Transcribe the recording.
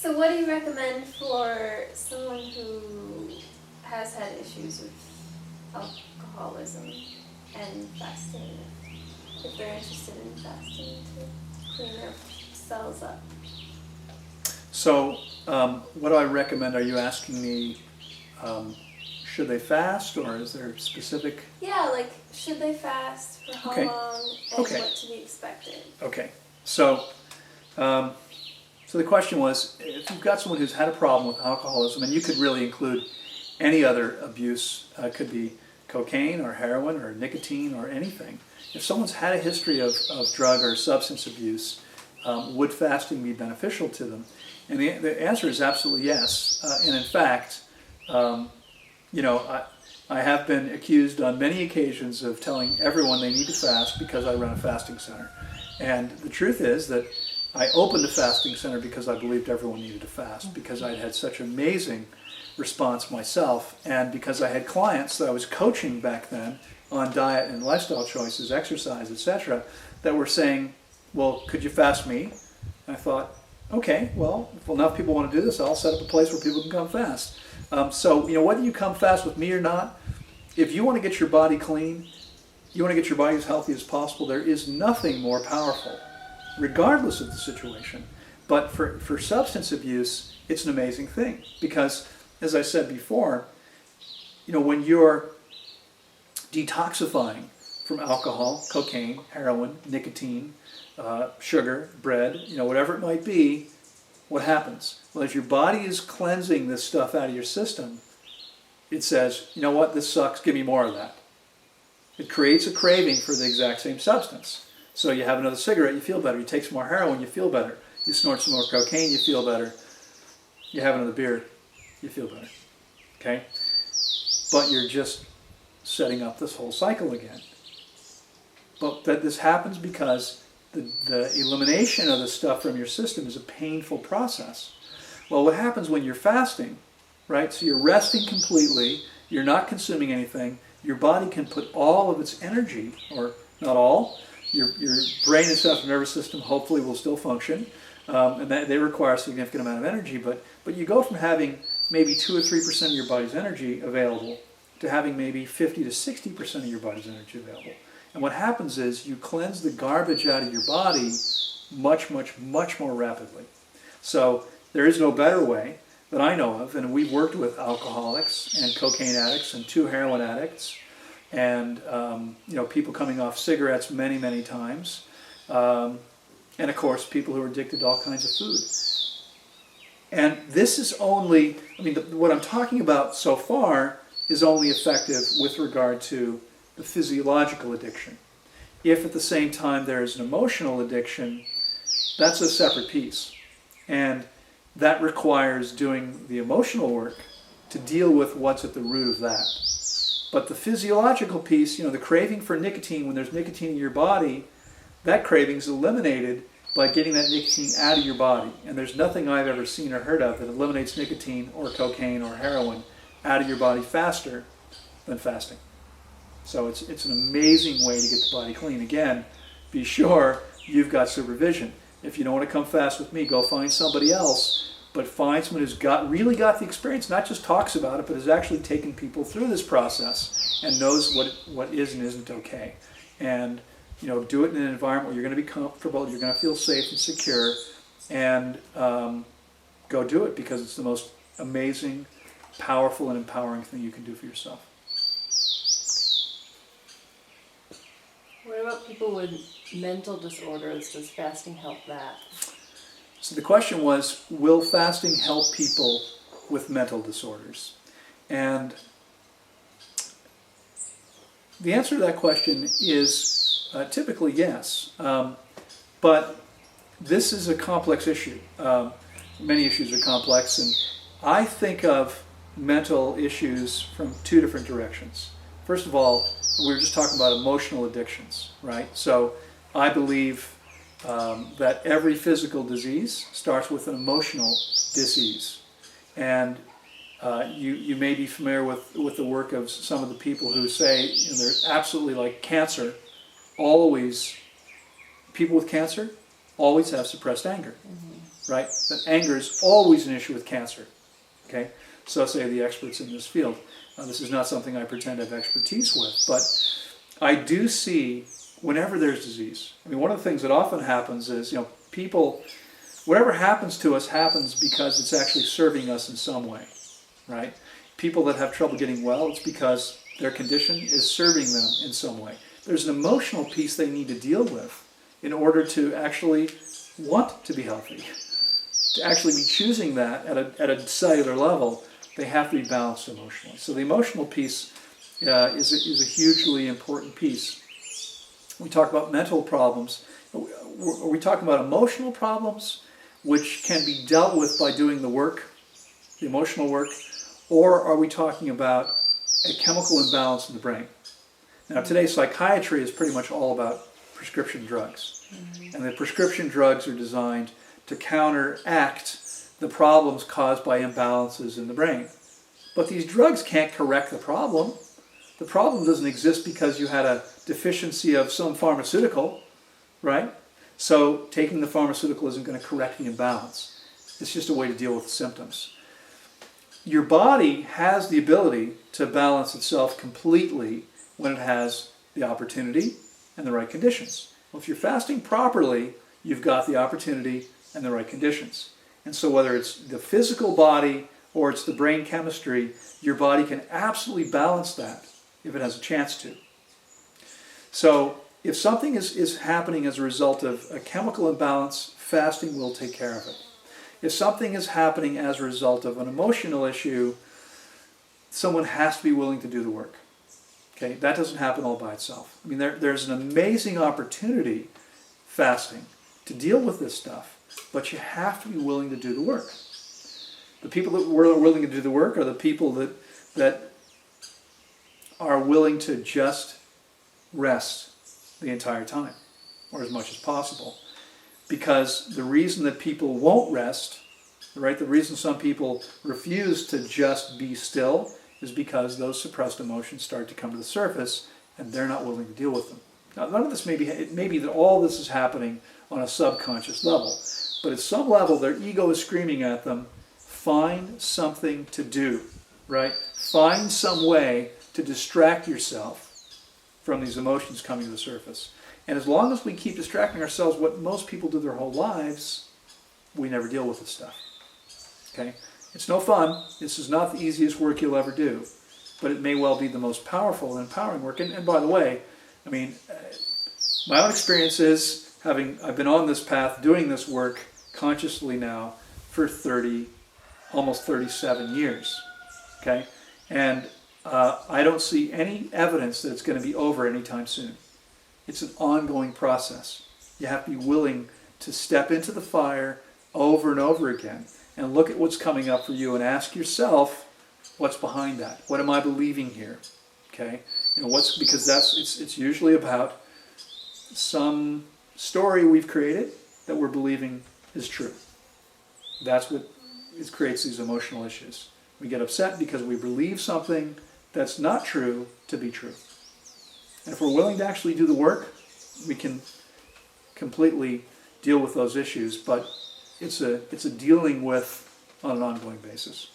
So what do you recommend for someone who has had issues with alcoholism and fasting, if they're interested in fasting to clean their cells up? So, what do I recommend? Are you asking me, should they fast, or is there specific? Yeah, like, should they fast, for how Okay. long, and Okay. what to be expected? Okay. So, so the question was, if you've got someone who's had a problem with alcoholism, and you could really include any other abuse, could be cocaine or heroin or nicotine or anything. If someone's had a history of drug or substance abuse, would fasting be beneficial to them? And the answer is absolutely yes. And in fact, I have been accused on many occasions of telling everyone they need to fast because I run a fasting center. And the truth is that I opened a fasting center because I believed everyone needed to fast, because I'd had such amazing response myself, and because I had clients that I was coaching back then on diet and lifestyle choices, exercise, etc., that were saying, well, could you fast me? And I thought, okay, well, if enough people want to do this, I'll set up a place where people can come fast. So, whether you come fast with me or not, if you want to get your body clean, you want to get your body as healthy as possible, there is nothing more powerful, regardless of the situation. But for substance abuse, it's an amazing thing. Because, as I said before, when you're detoxifying from alcohol, cocaine, heroin, nicotine, sugar, bread, whatever it might be, what happens? Well, as your body is cleansing this stuff out of your system, it says, you know what, this sucks, give me more of that. It creates a craving for the exact same substance. So you have another cigarette, you feel better. You take some more heroin, you feel better. You snort some more cocaine, you feel better. You have another beer, you feel better. Okay? But you're just setting up this whole cycle again. But that this happens because the elimination of the stuff from your system is a painful process. Well, what happens when you're fasting, right? So you're resting completely, you're not consuming anything, your body can put all of its energy, or not all, your brain and central nervous system hopefully will still function, and they require a significant amount of energy, but you go from having maybe 2 or 3% of your body's energy available to having maybe 50 to 60% of your body's energy available. And what happens is you cleanse the garbage out of your body much, much, much more rapidly. So there is no better way that I know of, and we've worked with alcoholics and cocaine addicts and 2 heroin addicts, and people coming off cigarettes many, many times, and of course people who are addicted to all kinds of food. And this is only, what I'm talking about so far is only effective with regard to the physiological addiction. If at the same time there is an emotional addiction, that's a separate piece. And that requires doing the emotional work to deal with what's at the root of that. But the physiological piece, the craving for nicotine, when there's nicotine in your body, that craving is eliminated by getting that nicotine out of your body. And there's nothing I've ever seen or heard of that eliminates nicotine or cocaine or heroin out of your body faster than fasting. So it's an amazing way to get the body clean. Again, be sure you've got supervision. If you don't want to come fast with me, go find somebody else, but find someone who's really got the experience, not just talks about it, but has actually taken people through this process and knows what is and isn't okay. And do it in an environment where you're going to be comfortable, you're going to feel safe and secure, and go do it, because it's the most amazing, powerful, and empowering thing you can do for yourself. What about people with mental disorders? Does fasting help that? So the question was, will fasting help people with mental disorders? And the answer to that question is typically yes. But this is a complex issue. Many issues are complex, and I think of mental issues from 2 different directions. First of all, we were just talking about emotional addictions, right? So I believe that every physical disease starts with an emotional disease. And you may be familiar with the work of some of the people who say they're absolutely like cancer. People with cancer always have suppressed anger. Mm-hmm. right? That anger is always an issue with cancer, okay? So say the experts in this field. This is not something I pretend to have expertise with, but I do see whenever there's disease. I mean, one of the things that often happens is, people, whatever happens to us happens because it's actually serving us in some way, right? People that have trouble getting well, it's because their condition is serving them in some way. There's an emotional piece they need to deal with in order to actually want to be healthy. To actually be choosing that at a cellular level, they have to be balanced emotionally. So the emotional piece is a hugely important piece. We talk about mental problems. Are we talking about emotional problems, which can be dealt with by doing the work, the emotional work, or are we talking about a chemical imbalance in the brain? Now today psychiatry is pretty much all about prescription drugs. And the prescription drugs are designed to counteract the problems caused by imbalances in the brain. But these drugs can't correct the problem. The problem doesn't exist because you had a deficiency of some pharmaceutical, right? So taking the pharmaceutical isn't going to correct the imbalance. It's just a way to deal with the symptoms. Your body has the ability to balance itself completely when it has the opportunity and the right conditions. Well, if you're fasting properly, you've got the opportunity and the right conditions. And so whether it's the physical body or it's the brain chemistry, your body can absolutely balance that if it has a chance to. So if something is happening as a result of a chemical imbalance, fasting will take care of it. If something is happening as a result of an emotional issue, someone has to be willing to do the work. Okay, that doesn't happen all by itself. I mean, there's an amazing opportunity, fasting, to deal with this stuff, but you have to be willing to do the work. The people that are willing to do the work are the people that are willing to just rest the entire time, or as much as possible. Because the reason that people won't rest, right, the reason some people refuse to just be still is because those suppressed emotions start to come to the surface and they're not willing to deal with them. Now, none of this it may be that all this is happening on a subconscious level, but at some level their ego is screaming at them, find something to do, right? Find some way to distract yourself from these emotions coming to the surface. And as long as we keep distracting ourselves, what most people do their whole lives, we never deal with this stuff. Okay? It's no fun. This is not the easiest work you'll ever do, but it may well be the most powerful and empowering work. And by the way, I mean, my own experience is I've been on this path doing this work consciously now for almost 37 years. Okay? And I don't see any evidence that it's going to be over anytime soon. It's an ongoing process. You have to be willing to step into the fire over and over again and look at what's coming up for you and ask yourself, what's behind that? What am I believing here? Okay? Because it's usually about some story we've created that we're believing is true. That's what creates these emotional issues. We get upset because we believe something that's not true to be true. And if we're willing to actually do the work, we can completely deal with those issues, but it's a dealing with on an ongoing basis.